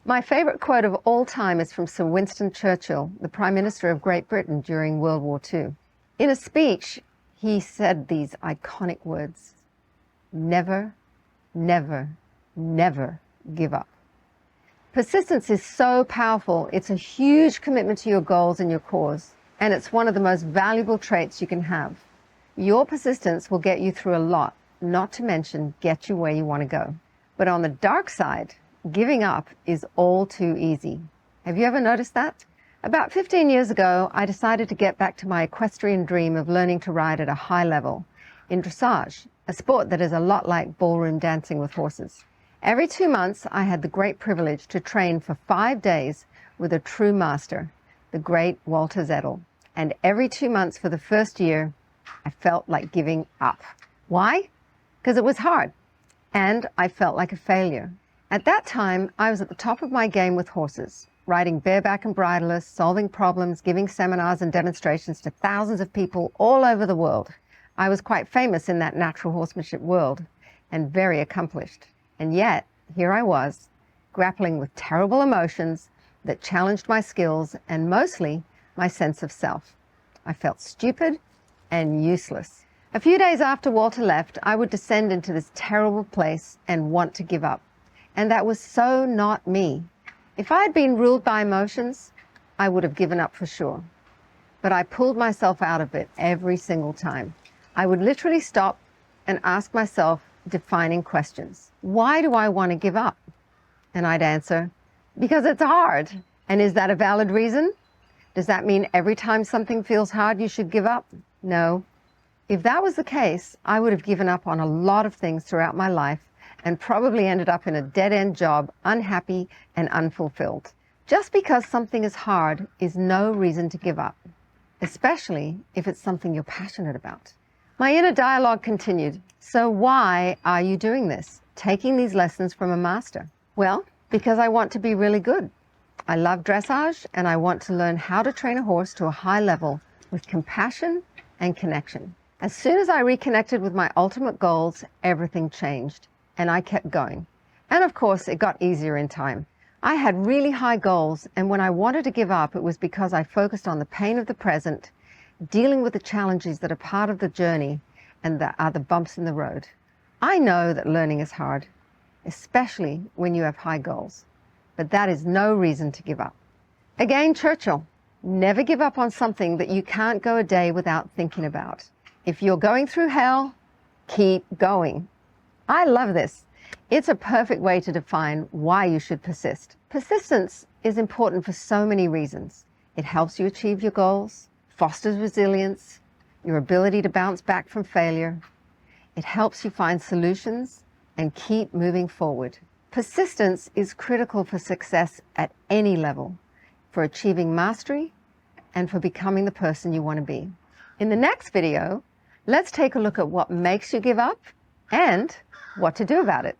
My favorite quote of all time is from Sir Winston Churchill, the Prime Minister of Great Britain during World War II. In a speech, he said these iconic words: "Never, never, never give up." Persistence is so powerful. It's a huge commitment to your goals and your cause, and it's one of the most valuable traits you can have. Your persistence will get you through a lot, not to mention get you where you want to go. But on the dark side, giving up is all too easy. Have you ever noticed that? About 15 years ago, I decided to get back to my equestrian dream of learning to ride at a high level in dressage, a sport that is a lot like ballroom dancing with horses. Every 2 months, I had the great privilege to train for 5 days with a true master, the great Walter Zettel. And every 2 months for the first year, I felt like giving up. Why? Because it was hard, and I felt like a failure. At that time, I was at the top of my game with horses, riding bareback and bridleless, solving problems, giving seminars and demonstrations to thousands of people all over the world. I was quite famous in that natural horsemanship world and very accomplished. And yet, here I was, grappling with terrible emotions that challenged my skills and mostly my sense of self. I felt stupid and useless. A few days after Walter left, I would descend into this terrible place and want to give up. And that was so not me. If I had been ruled by emotions, I would have given up for sure. But I pulled myself out of it every single time. I would literally stop and ask myself defining questions. Why do I want to give up? And I'd answer, because it's hard. And is that a valid reason? Does that mean every time something feels hard, you should give up? No. If that was the case, I would have given up on a lot of things throughout my life and probably ended up in a dead-end job, unhappy and unfulfilled. Just because something is hard is no reason to give up, especially if it's something you're passionate about. My inner dialogue continued. So why are you doing this? Taking these lessons from a master? Well, because I want to be really good. I love dressage and I want to learn how to train a horse to a high level with compassion and connection. As soon as I reconnected with my ultimate goals, everything changed. And I kept going. And of course, it got easier in time. I had really high goals, and when I wanted to give up, it was because I focused on the pain of the present, dealing with the challenges that are part of the journey and that are the bumps in the road. I know that learning is hard, especially when you have high goals, but that is no reason to give up. Again, Churchill, never give up on something that you can't go a day without thinking about. If you're going through hell, keep going. I love this. It's a perfect way to define why you should persist. Persistence is important for so many reasons. It helps you achieve your goals, fosters resilience, your ability to bounce back from failure. It helps you find solutions and keep moving forward. Persistence is critical for success at any level, for achieving mastery and for becoming the person you want to be. In the next video, let's take a look at what makes you give up and what to do about it.